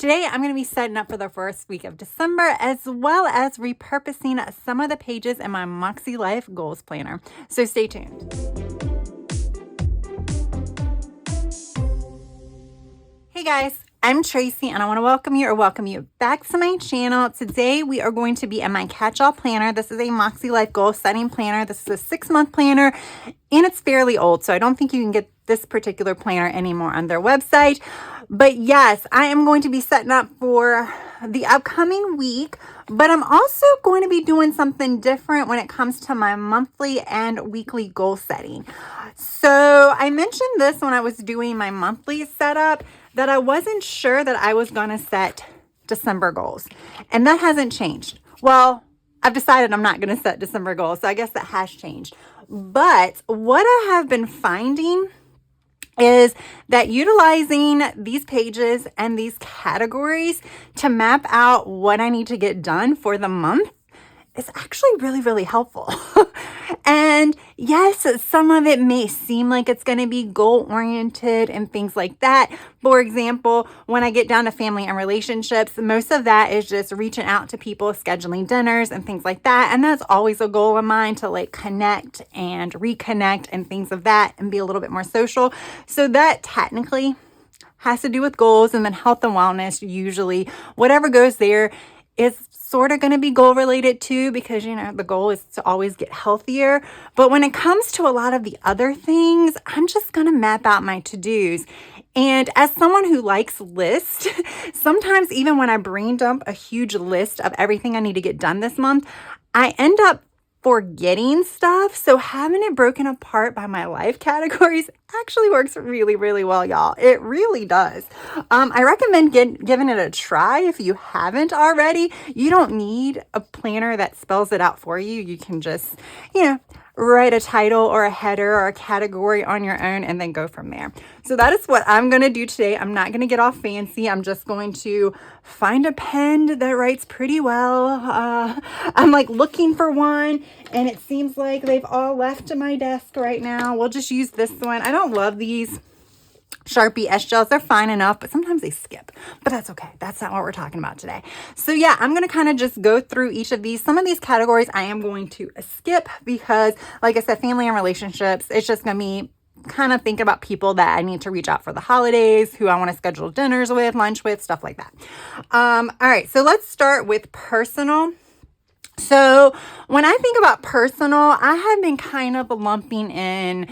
Today, I'm going to be setting up for the first week of December, as well as repurposing some of the pages in my MakseLife Goals Planner. So stay tuned. Hey guys, I'm Tracy and I want to welcome you back to my channel. Today we are going to be in my catch-all planner. This is a MakseLife goal setting planner. This is a 6-month planner and it's fairly old, so I don't think you can get this particular planner anymore on their website. But yes, I am going to be setting up for the upcoming week, but I'm also going to be doing something different when it comes to my monthly and weekly goal setting. So I mentioned this when I was doing my monthly setup, that I wasn't sure that I was going to set December goals, and that hasn't changed. Well, I've decided I'm not going to set December goals, so I guess that has changed. But what I have been finding is that utilizing these pages and these categories to map out what I need to get done for the month is actually really, really helpful. And yes, some of it may seem like it's going to be goal oriented and things like that. For example, when I get down to family and relationships, most of that is just reaching out to people, scheduling dinners and things like that. And that's always a goal of mine, to like connect and reconnect and things of that and be a little bit more social. So that technically has to do with goals. And then health and wellness, usually whatever goes there is sort of going to be goal related too, because the goal is to always get healthier. But when it comes to a lot of the other things, I'm just going to map out my to-dos. And as someone who likes lists, sometimes even when I brain dump a huge list of everything I need to get done this month, I end up forgetting stuff. So having it broken apart by my life categories actually works really, really well, y'all. It really does. I recommend giving it a try if you haven't already. You don't need a planner that spells it out for you. You can just, write a title or a header or a category on your own and then go from there. So that is what I'm going to do today. I'm not going to get all fancy. I'm just going to find a pen that writes pretty well. I'm like looking for one and it seems like they've all left my desk right now. We'll just use this one. I don't love these Sharpie S-gels. They're fine enough, but sometimes they skip, but that's okay. That's not what we're talking about today. So yeah, I'm going to kind of just go through each of these. Some of these categories I am going to skip because, like I said, family and relationships, it's just going to be kind of thinking about people that I need to reach out for the holidays, who I want to schedule dinners with, lunch with, stuff like that. All right. So let's start with personal. So when I think about personal, I have been kind of lumping in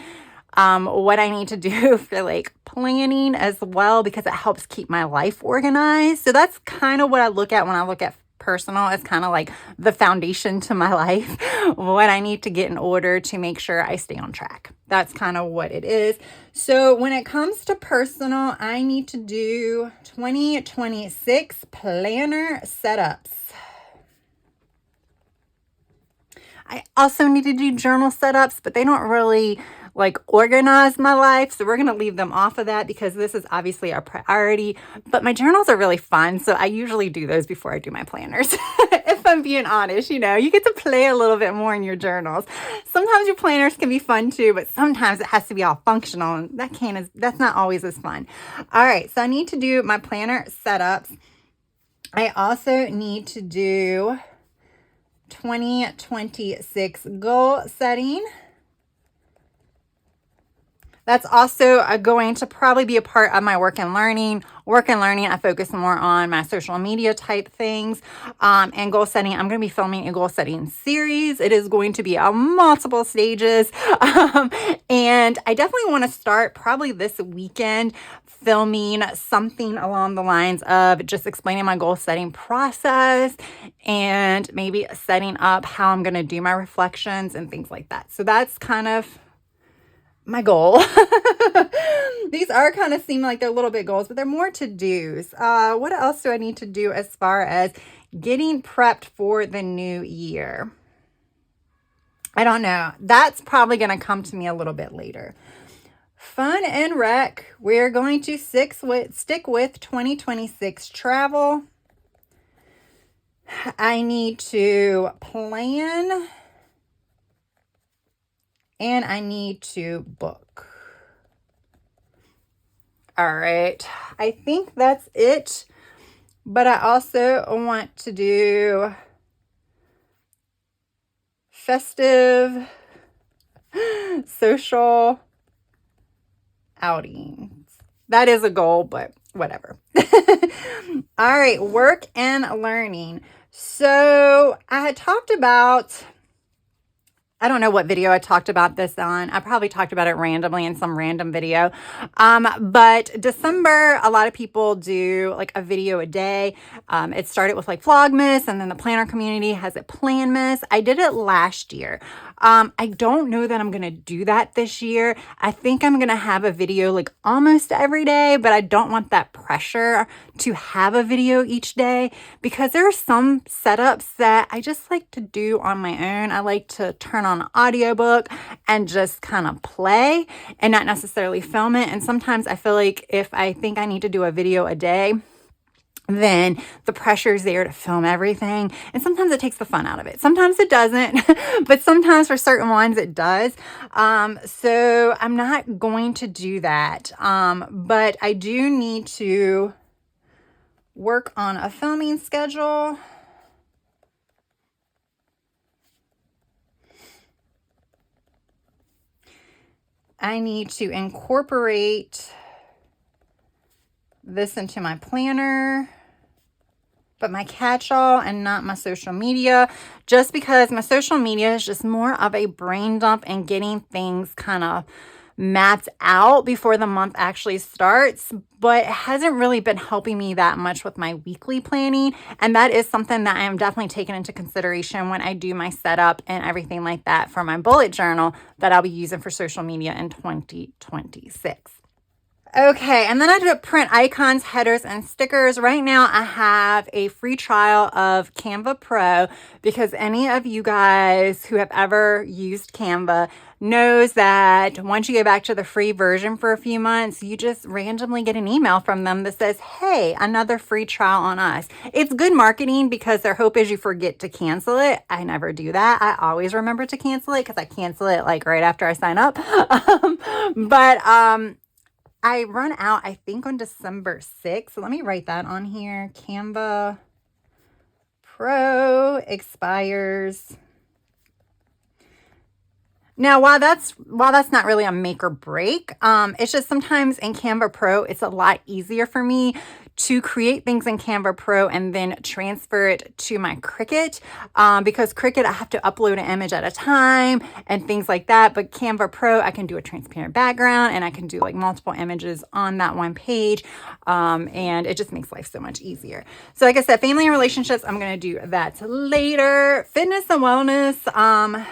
what I need to do for like planning as well, because it helps keep my life organized. So that's kind of what I look at when I look at personal. It's kind of like the foundation to my life, what I need to get in order to make sure I stay on track. That's kind of what it is. So when it comes to personal, I need to do 2026 planner setups. I also need to do journal setups, but they don't really like organize my life. So we're going to leave them off of that because this is obviously our priority. But my journals are really fun. So I usually do those before I do my planners. If I'm being honest, you get to play a little bit more in your journals. Sometimes your planners can be fun too, but sometimes it has to be all functional. And that's not always as fun. All right. So I need to do my planner setups. I also need to do 2026 goal setting. That's also going to probably be a part of my work and learning. Work and learning, I focus more on my social media type things. And goal setting, I'm going to be filming a goal setting series. It is going to be on multiple stages. And I definitely want to start probably this weekend filming something along the lines of just explaining my goal setting process and maybe setting up how I'm going to do my reflections and things like that. So that's kind of my goal. These are kind of seem like they're little bit goals, but they're more to-dos. What else do I need to do as far as getting prepped for the new year? I don't know. That's probably going to come to me a little bit later. Fun and rec. We're going to stick with 2026 travel. I need to plan and I need to book. All right. I think that's it But I also want to do festive social outings. That is a goal, but whatever. All right, work and learning. So I had talked about, I don't know what video I talked about this on. I probably talked about it randomly in some random video. But December, a lot of people do like a video a day. It started with like Vlogmas, and then the planner community has it Planmas. I did it last year. I don't know that I'm going to do that this year. I think I'm going to have a video like almost every day, but I don't want that pressure to have a video each day because there are some setups that I just like to do on my own. I like to turn on an audiobook and just kind of play and not necessarily film it. And sometimes I feel like if I think I need to do a video a day, then the pressure is there to film everything. And sometimes it takes the fun out of it. Sometimes it doesn't, but sometimes for certain ones it does. So I'm not going to do that. But I do need to work on a filming schedule. I need to incorporate this into my planner, but my catch-all and not my social media, just because my social media is just more of a brain dump and getting things kind of mapped out before the month actually starts, but it hasn't really been helping me that much with my weekly planning. And that is something that I am definitely taking into consideration when I do my setup and everything like that for my bullet journal that I'll be using for social media in 2026. Okay, and then I do print icons, headers, and stickers. Right now, I have a free trial of Canva Pro because any of you guys who have ever used Canva knows that once you go back to the free version for a few months, you just randomly get an email from them that says, hey, another free trial on us. It's good marketing because their hope is you forget to cancel it. I never do that. I always remember to cancel it because I cancel it like right after I sign up. I run out, I think, on December 6th. So let me write that on here. Canva Pro expires. Now, while that's not really a make or break, it's just sometimes in Canva Pro, it's a lot easier for me to create things in Canva Pro and then transfer it to my Cricut, because Cricut, I have to upload an image at a time and things like that. But Canva Pro, I can do a transparent background and I can do like multiple images on that one page. And it just makes life so much easier. So like I said, family and relationships, I'm going to do that later. Fitness and wellness.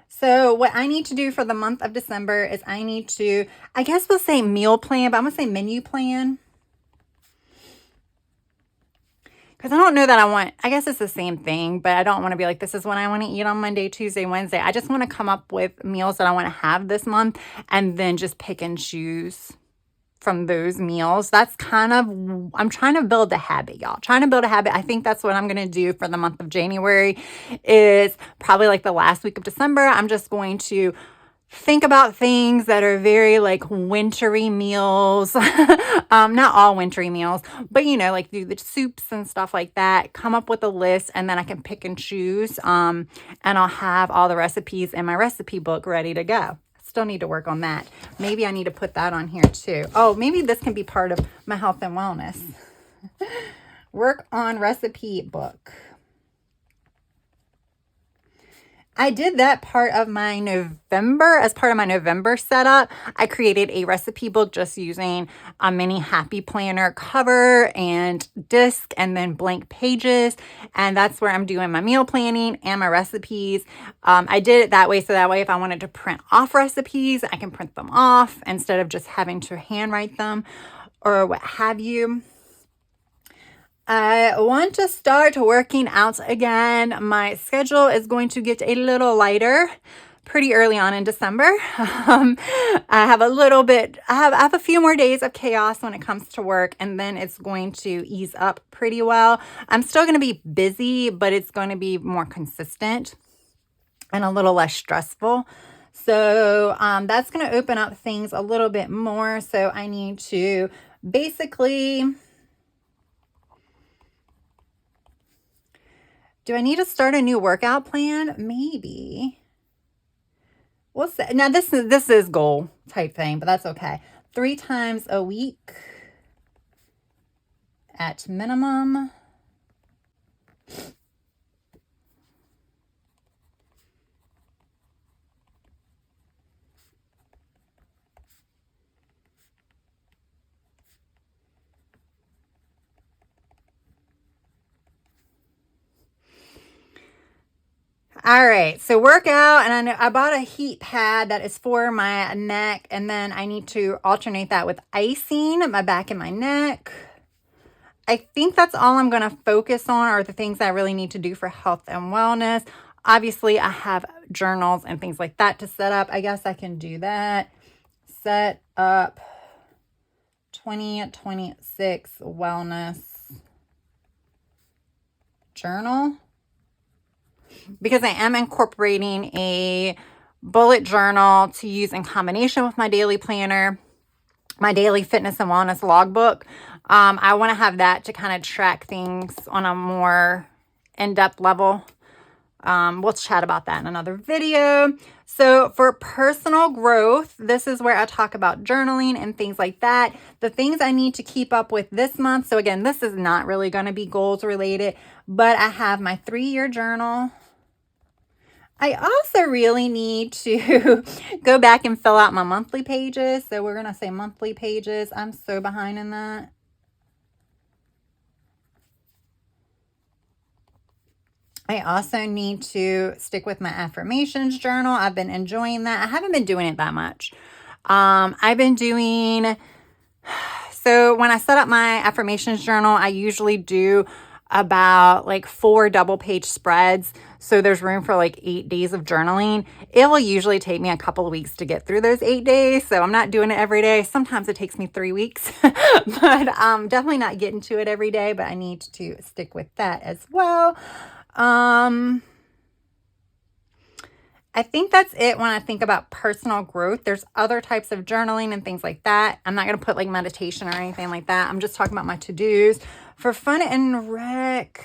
So what I need to do for the month of December is I need to, I guess we'll say meal plan, but I'm going to say menu plan. Because I don't know that I guess it's the same thing, but I don't want to be like, this is what I want to eat on Monday, Tuesday, Wednesday. I just want to come up with meals that I want to have this month and then just pick and choose from those meals. That's kind of, I'm trying to build a habit, y'all. Trying to build a habit. I think that's what I'm going to do for the month of January is probably like the last week of December. I'm just going to think about things that are very like wintry meals. Not all wintry meals, but you know, like do the soups and stuff like that. Come up with a list and then I can pick and choose. And I'll have all the recipes in my recipe book ready to go. Still need to work on that. Maybe I need to put that on here too. Oh, maybe this can be part of my health and wellness. Work on recipe book. I did that part of my November, as part of my November setup. I created a recipe book just using a mini happy planner cover and disc and then blank pages. And that's where I'm doing my meal planning and my recipes. I did it that way. So that way, if I wanted to print off recipes, I can print them off instead of just having to handwrite them or what have you. I want to start working out again. My schedule is going to get a little lighter pretty early on in December. I have a few more days of chaos when it comes to work, and then it's going to ease up pretty well. I'm still going to be busy, but it's going to be more consistent and a little less stressful. So that's going to open up things a little bit more. So I need to basically Do I need to start a new workout plan? Maybe. What's that? Now this is goal type thing, but that's okay. 3 times a week at minimum. All right, so workout, and I bought a heat pad that is for my neck, and then I need to alternate that with icing my back and my neck. I think that's all I'm going to focus on are the things I really need to do for health and wellness. Obviously, I have journals and things like that to set up. I guess I can do that. Set up 2026 wellness journal. Because I am incorporating a bullet journal to use in combination with my daily planner, my daily fitness and wellness logbook. I want to have that to kind of track things on a more in-depth level. We'll chat about that in another video. So for personal growth, this is where I talk about journaling and things like that. The things I need to keep up with this month. So again, this is not really going to be goals related, but I have my 3-year journal. I also really need to go back and fill out my monthly pages. So we're going to say monthly pages. I'm so behind in that. I also need to stick with my affirmations journal. I've been enjoying that. I haven't been doing it that much. I've been doing, so when I set up my affirmations journal, I usually do about like 4 double page spreads. So there's room for like 8 days of journaling. It will usually take me a couple of weeks to get through those 8 days. So I'm not doing it every day. Sometimes it takes me 3 weeks, but I'm definitely not getting to it every day, but I need to stick with that as well. I think that's it when I think about personal growth. There's other types of journaling and things like that. I'm not going to put like meditation or anything like that. I'm just talking about my to-dos. For fun and rec,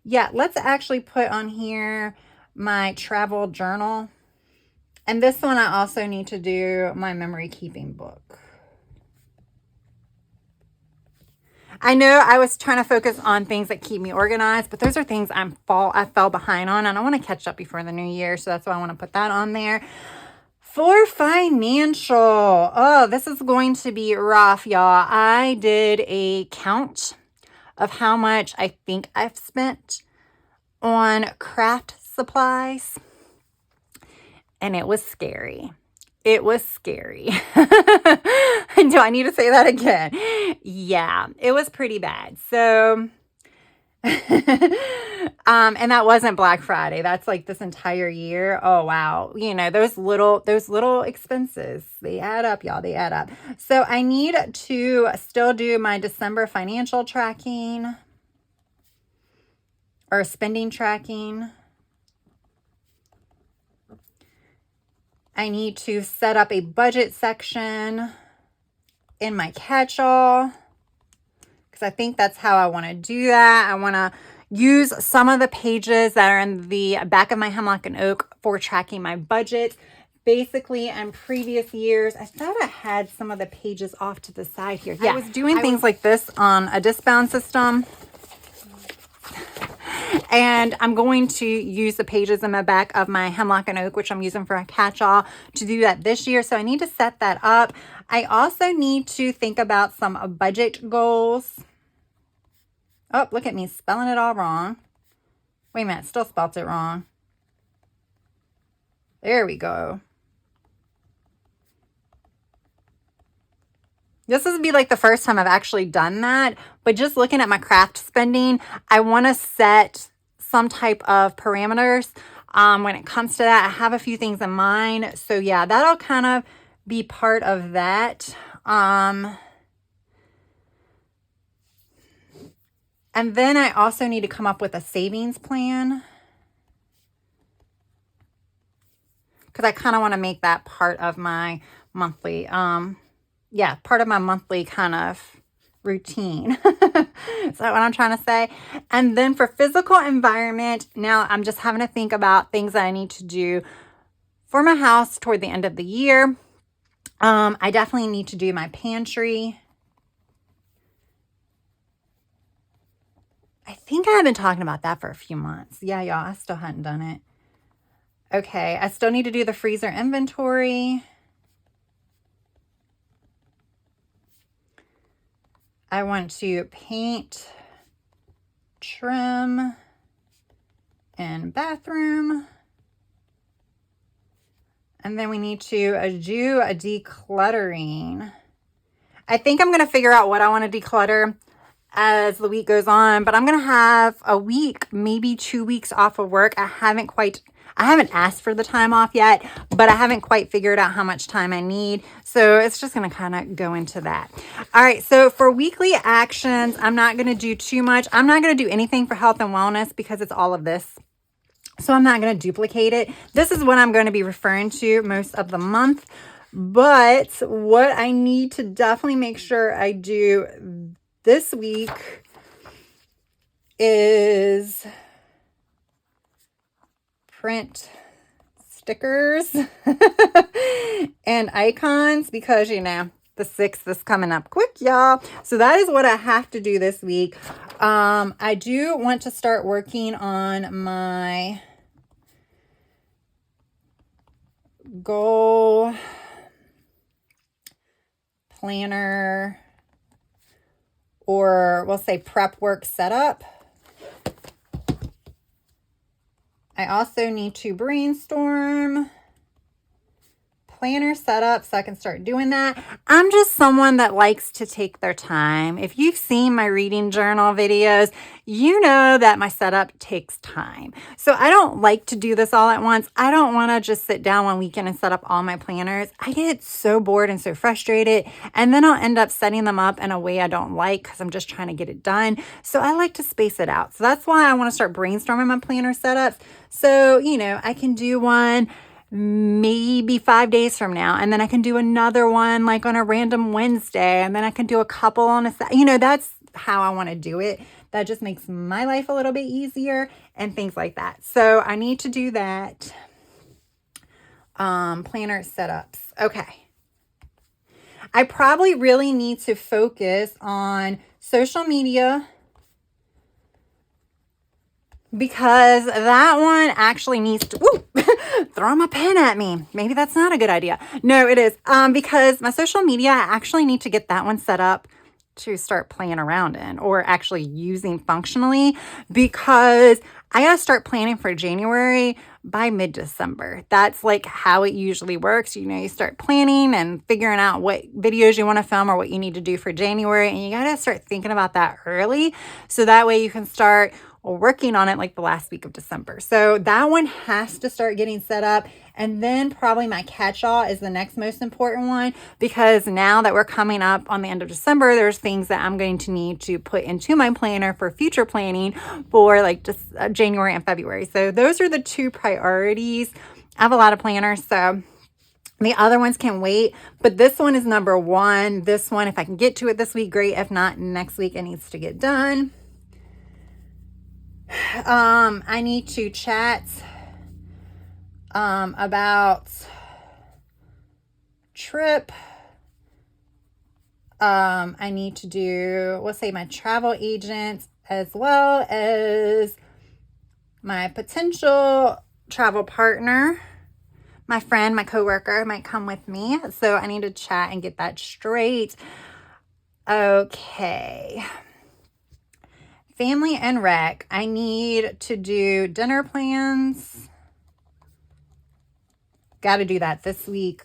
yeah, let's actually put on here my travel journal. And this one I also need to do my memory keeping book. I know I was trying to focus on things that keep me organized, but those are things I fell behind on, and I want to catch up before the new year, so that's why I want to put that on there. For financial, oh, this is going to be rough, y'all. I did a count of how much I think I've spent on craft supplies, and it was scary. It was scary. Do I need to say that again? Yeah, it was pretty bad. So, and that wasn't Black Friday. That's like this entire year. Oh, wow. You know, those little expenses, they add up, y'all. They add up. So I need to still do my December financial tracking or spending tracking. I need to set up a budget section in my catch-all because I think that's how I want to do that. I want to use some of the pages that are in the back of my Hemlock and Oak for tracking my budget. Basically, in previous years, I thought I had some of the pages off to the side here. Yeah, I was doing things like this on a discbound system. And I'm going to use the pages in the back of my Hemlock and Oak, which I'm using for a catch-all, to do that this year. So I need to set that up. I also need to think about some budget goals. Oh, look at me spelling it all wrong. Wait a minute, still spelled it wrong. There we go. This would be like the first time I've actually done that, but just looking at my craft spending, I want to set some type of parameters when it comes to that. I have a few things in mind. So yeah, that'll kind of be part of that. And then I also need to come up with a savings plan because I kind of want to make that part of my monthly, part of my monthly kind of routine. Is that what I'm trying to say? And then for physical environment, now I'm just having to think about things that I need to do for my house toward the end of the year. I definitely need to do my pantry. I think I've been talking about that for a few months. Yeah, y'all, I still hadn't done it. Okay, I still need to do the freezer inventory. I want to paint, trim, and bathroom. And then we need to do a decluttering. I think I'm going to figure out what I want to declutter as the week goes on, but I'm going to have a week, maybe 2 weeks off of work. I haven't asked for the time off yet, but I haven't quite figured out how much time I need. So it's just going to kind of go into that. All right. So for weekly actions, I'm not going to do too much. I'm not going to do anything for health and wellness because it's all of this. So I'm not going to duplicate it. This is what I'm going to be referring to most of the month. But what I need to definitely make sure I do this week is print stickers and icons because, you know, the 6th is coming up quick, y'all. So that is what I have to do this week. I do want to start working on my goal planner, or we'll say prep work setup. I also need to brainstorm planner setup so I can start doing that. I'm just someone that likes to take their time. If you've seen my reading journal videos, you know that my setup takes time. So I don't like to do this all at once. I don't want to just sit down one weekend and set up all my planners. I get so bored and so frustrated, and then I'll end up setting them up in a way I don't like because I'm just trying to get it done. So I like to space it out. So that's why I want to start brainstorming my planner setups. So, you know, I can do one maybe 5 days from now, and then I can do another one like on a random Wednesday, and then I can do a couple on a, you know, that's how I want to do it. That just makes my life a little bit easier and things like that. So I need to do that. Planner setups. Okay. I probably really need to focus on social media, because that one actually needs to, throw my pen at me. Maybe that's not a good idea. No, it is. Because my social media, I actually need to get that one set up to start playing around in, or actually using functionally, because I got to start planning for January by mid-December. That's like how it usually works. You know, you start planning and figuring out what videos you want to film or what you need to do for January. And you got to start thinking about that early. So that way you can start working on it like the last week of December. So that one has to start getting set up. And then probably my catch-all is the next most important one, because now that we're coming up on the end of December, there's things that I'm going to need to put into my planner for future planning for like just January and February. So those are the 2 priorities. I have a lot of planners, so the other ones can wait, but this one is number 1. This one, if I can get to it this week, great. If not, next week it needs to get done. I need to chat about trip. I need to do, we'll say, my travel agent, as well as my potential travel partner. My friend, my coworker might come with me. So I need to chat and get that straight. Okay. Family and rec. I need to do dinner plans. Got to do that this week.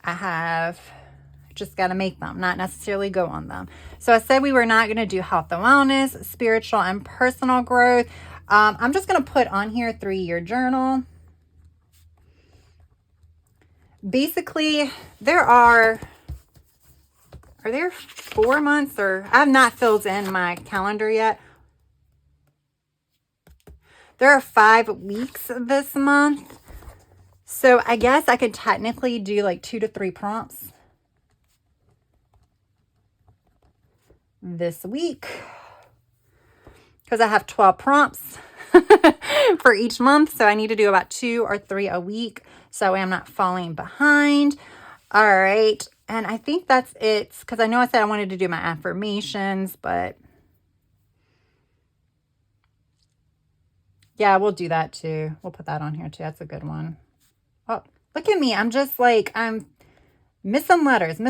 I have just got to make them, not necessarily go on them. So I said we were not going to do health and wellness, spiritual and personal growth. I'm just going to put on here 3-year journal. Basically, are there 4 months, or I've not filled in my calendar yet. There are 5 weeks this month. So I guess I could technically do like 2 to 3 prompts. this week because I have 12 prompts for each month. So I need to do about 2 or 3 a week so I'm not falling behind. All right. And I think that's it because I know I said I wanted to do my affirmations, but yeah, we'll do that too. We'll put that on here too. That's a good one. Oh, look at me. I'm just like, I'm missing letters.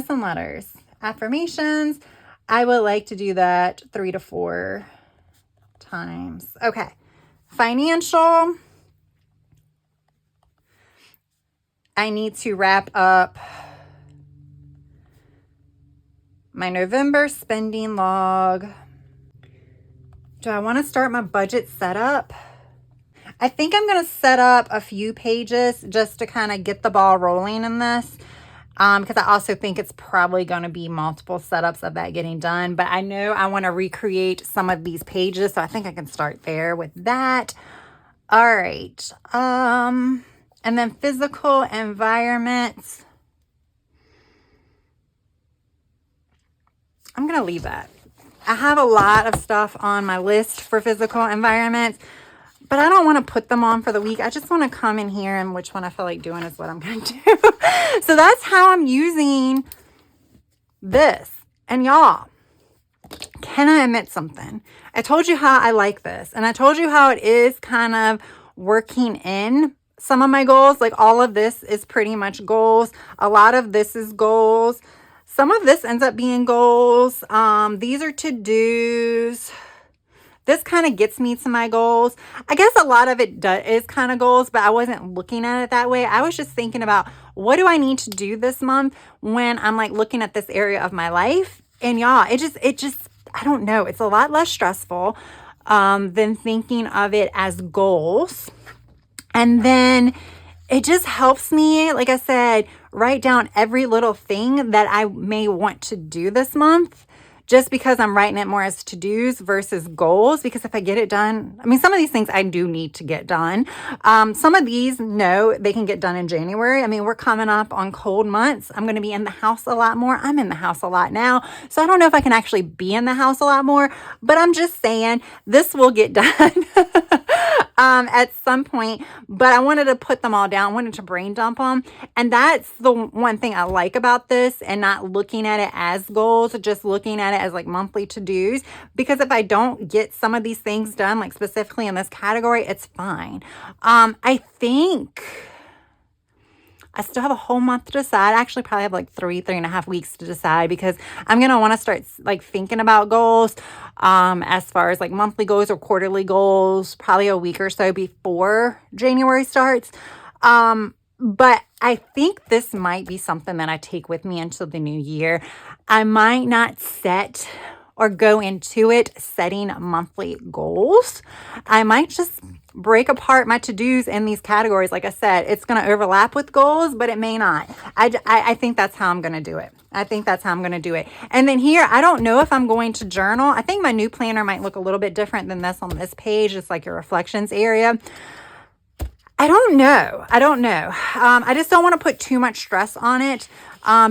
Affirmations. I would like to do that 3 to 4 times. Okay. Financial. I need to wrap up my November spending log. Do I want to start my budget setup? I think I'm going to set up a few pages just to kind of get the ball rolling in this. Because I also think it's probably going to be multiple setups of that getting done. But I know I want to recreate some of these pages. So I think I can start there with that. All right. And then physical environment. I'm going to leave that. I have a lot of stuff on my list for physical environments, but I don't want to put them on for the week. I just want to come in here and which one I feel like doing is what I'm going to do. So that's how I'm using this. And y'all, can I admit something? I told you how I like this. And I told you how it is kind of working in some of my goals. Like all of this is pretty much goals. A lot of this is goals. Some of this ends up being goals. These are to-dos. This kind of gets me to my goals. I guess a lot of it is kind of goals, but I wasn't looking at it that way. I was just thinking about what do I need to do this month when I'm like looking at this area of my life. And y'all, it just, I don't know. It's a lot less stressful than thinking of it as goals. And then it just helps me, like I said, write down every little thing that I may want to do this month. Just because I'm writing it more as to-dos versus goals. Because if I get it done, I mean, some of these things I do need to get done. Some of these, no, they can get done in January. I mean, we're coming up on cold months. I'm going to be in the house a lot more. I'm in the house a lot now. So I don't know if I can actually be in the house a lot more. But I'm just saying this will get done at some point. But I wanted to put them all down. I wanted to brain dump them. And that's the one thing I like about this and not looking at it as goals, just looking at it as like monthly to-dos, because if I don't get some of these things done, like specifically in this category, it's fine. I think I still have a whole month to decide. I actually probably have like 3.5 weeks to decide because I'm going to want to start like thinking about goals as far as like monthly goals or quarterly goals, probably a week or so before January starts. But I think this might be something that I take with me into the new year. I might not set or go into it setting monthly goals. I might just break apart my to-dos in these categories. Like I said, it's going to overlap with goals, but it may not. I think that's how I'm going to do it. And then here, I don't know if I'm going to journal. I think my new planner might look a little bit different than this on this page. It's like your reflections area. I don't know. I just don't want to put too much stress on it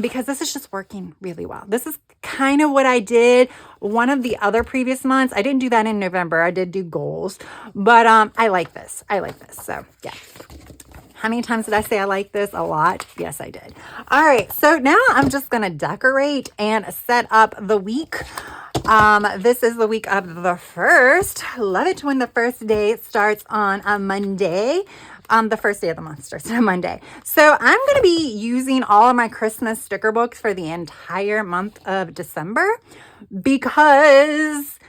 because this is just working really well. This is kind of what I did one of the other previous months. I didn't do that in November. I did do goals, but I like this. So yeah. How many times did I say I like this? A lot. Yes, I did. All right. So now I'm just going to decorate and set up the week. This is the week of the 1st. Love it when the first day starts on a Monday. The first day of the month starts on a Monday. So I'm going to be using all of my Christmas sticker books for the entire month of December because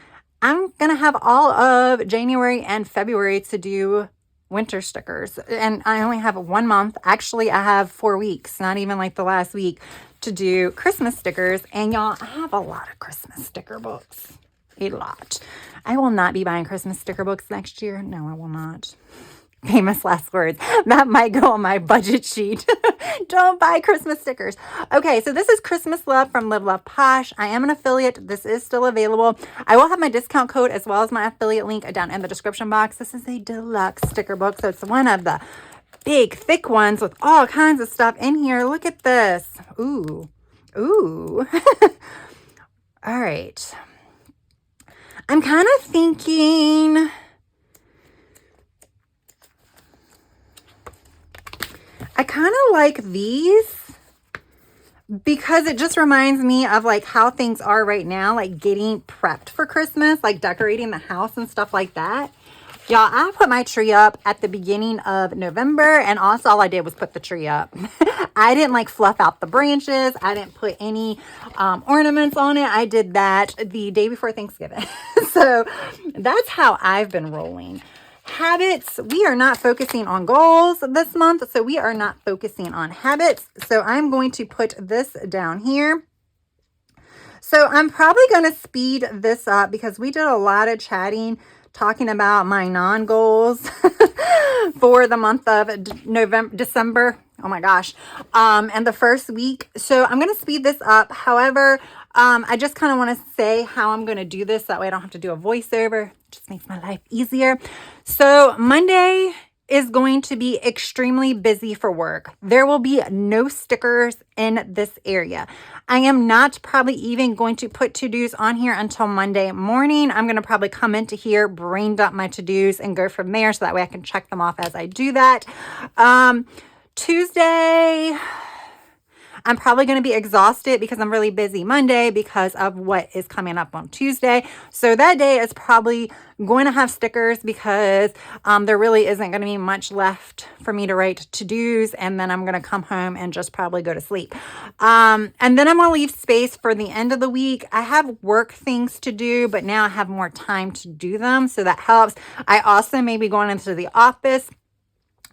I'm going to have all of January and February to do winter stickers. And I only have 1 month. Actually, I have 4 weeks, not even like the last week, to do Christmas stickers. And y'all, I have a lot of Christmas sticker books. A lot. I will not be buying Christmas sticker books next year. No, I will not. Famous last words. That might go on my budget sheet. Don't buy Christmas stickers. Okay, so this is Christmas Love from Live Love Posh. I am an affiliate. This is still available. I will have my discount code as well as my affiliate link down in the description box. This is a deluxe sticker book, so it's one of the big, thick ones with all kinds of stuff in here. Look at this. Ooh. All right. I'm kind of thinking, I kind of like these because it just reminds me of like how things are right now, like getting prepped for Christmas, like decorating the house and stuff like that. Y'all, I put my tree up at the beginning of November, and also all I did was put the tree up. I didn't like fluff out the branches. I didn't put any ornaments on it. I did that the day before Thanksgiving. So that's how I've been rolling. Habits, we are not focusing on goals this month, so we are not focusing on habits. So I'm going to put this down here. So I'm probably going to speed this up because we did a lot of chatting talking about my non-goals for the month of December. Oh my gosh. And the first week. So I'm going to speed this up. However, I just kind of want to say how I'm going to do this. That way I don't have to do a voiceover. It just makes my life easier. So Monday is going to be extremely busy for work. There will be no stickers in this area. I am not probably even going to put to-dos on here until Monday morning. I'm going to probably come into here, brain dump my to-dos and go from there so that way I can check them off as I do that. Tuesday, I'm probably going to be exhausted because I'm really busy Monday because of what is coming up on Tuesday. So that day is probably going to have stickers because there really isn't going to be much left for me to write to-dos. And then I'm going to come home and just probably go to sleep. And then I'm going to leave space for the end of the week. I have work things to do, but now I have more time to do them. So that helps. I also may be going into the office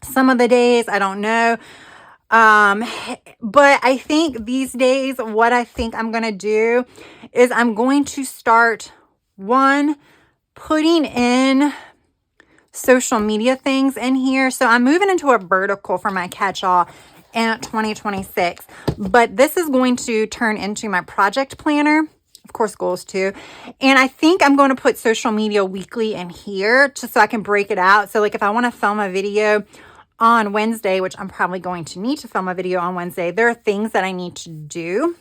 some of the days. I don't know. But I think these days, what I think I'm going to do is I'm going to start putting in social media things in here. So I'm moving into a vertical for my catch-all in 2026, but this is going to turn into my project planner. Of course, goals too. And I think I'm going to put social media weekly in here just so I can break it out. So like if I want to film a video on Wednesday, which I'm probably going to need to film a video on Wednesday, there are things that I need to do.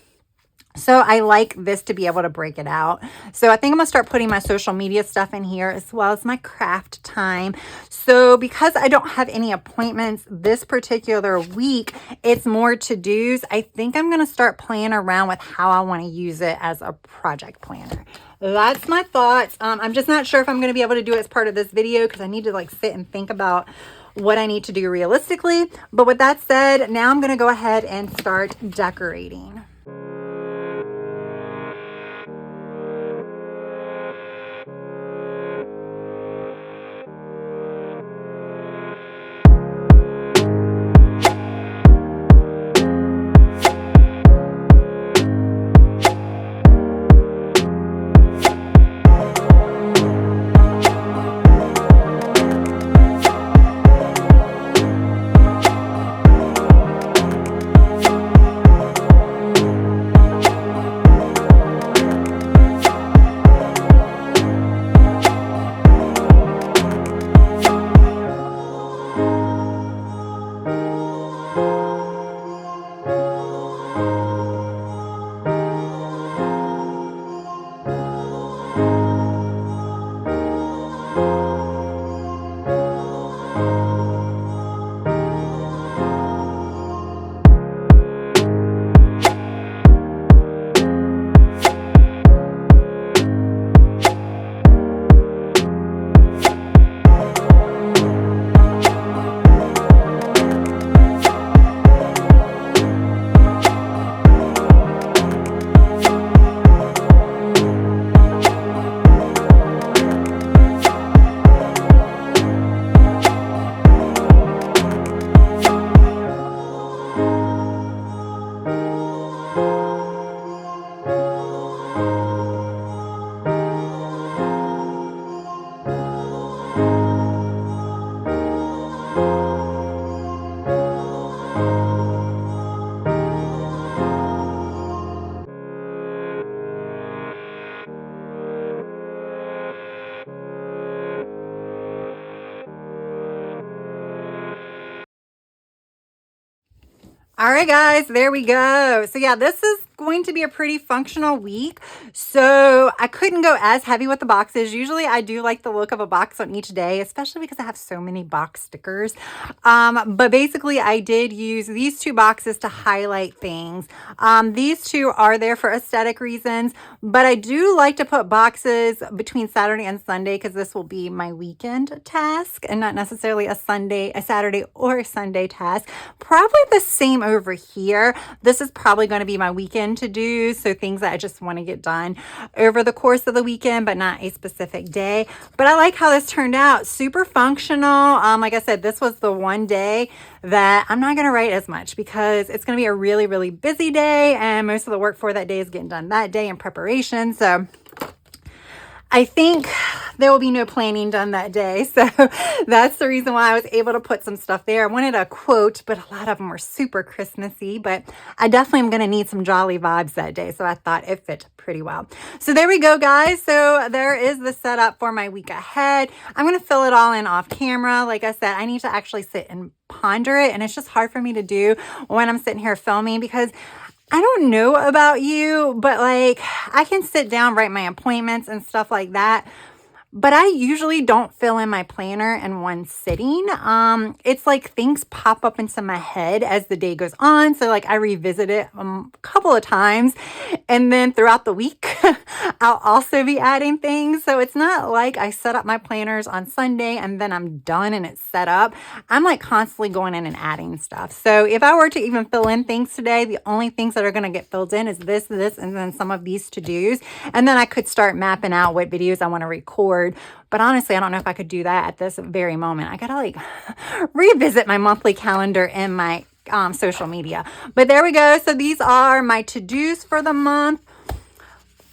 So I like this to be able to break it out. So I think I'm going to start putting my social media stuff in here as well as my craft time. So because I don't have any appointments this particular week, it's more to-dos. I think I'm going to start playing around with how I want to use it as a project planner. That's my thoughts. I'm just not sure if I'm going to be able to do it as part of this video because I need to like sit and think about what I need to do realistically. But with that said, now I'm going to go ahead and start decorating. All right, guys, there we go. So yeah, this is going to be a pretty functional week, so I couldn't go as heavy with the boxes. Usually I do like the look of a box on each day, especially because I have so many box stickers. But basically I did use these 2 boxes to highlight things. These 2 are there for aesthetic reasons, but I do like to put boxes between Saturday and Sunday because this will be my weekend task and not necessarily a Saturday or a Sunday task. Probably the same over here. This is probably going to be my weekend to do, so things that I just want to get done over the course of the weekend, but not a specific day. But I like how this turned out. Super functional. Like I said, this was the one day that I'm not going to write as much because it's going to be a really, really busy day, and most of the work for that day is getting done that day in preparation. So I think there will be no planning done that day. So that's the reason why I was able to put some stuff there. I wanted a quote, but a lot of them were super Christmassy, but I definitely am going to need some jolly vibes that day. So I thought it fit pretty well. So there we go, guys. So there is the setup for my week ahead. I'm going to fill it all in off camera. Like I said, I need to actually sit and ponder it. And it's just hard for me to do when I'm sitting here filming because I don't know about you, but like I can sit down, write my appointments and stuff like that. But I usually don't fill in my planner in one sitting. It's like things pop up into my head as the day goes on. So like I revisit it a couple of times, and then throughout the week, I'll also be adding things. So it's not like I set up my planners on Sunday and then I'm done and it's set up. I'm like constantly going in and adding stuff. So if I were to even fill in things today, the only things that are going to get filled in is this, and then some of these to-dos. And then I could start mapping out what videos I want to record. But honestly, I don't know if I could do that at this very moment. I gotta like revisit my monthly calendar and my social media. But there we go. So these are my to-dos for the month.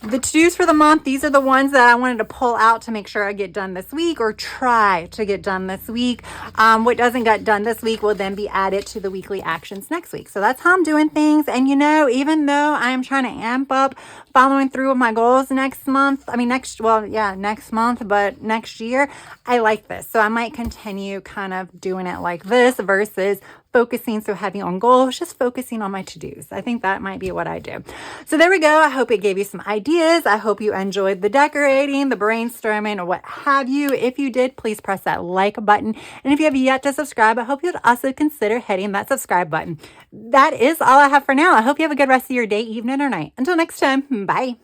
The to-dos for the month, these are the ones that I wanted to pull out to make sure I get done this week or try to get done this week. What doesn't get done this week will then be added to the weekly actions next week. So that's how I'm doing things. And you know, even though I'm trying to amp up following through with my goals next month, next month, but next year, I like this. So I might continue kind of doing it like this versus focusing so heavy on goals, just focusing on my to-dos. I think that might be what I do. So there we go. I hope it gave you some ideas. I hope you enjoyed the decorating, the brainstorming, or what have you. If you did, please press that like button. And if you have yet to subscribe, I hope you'd also consider hitting that subscribe button. That is all I have for now. I hope you have a good rest of your day, evening, or night. Until next time, bye.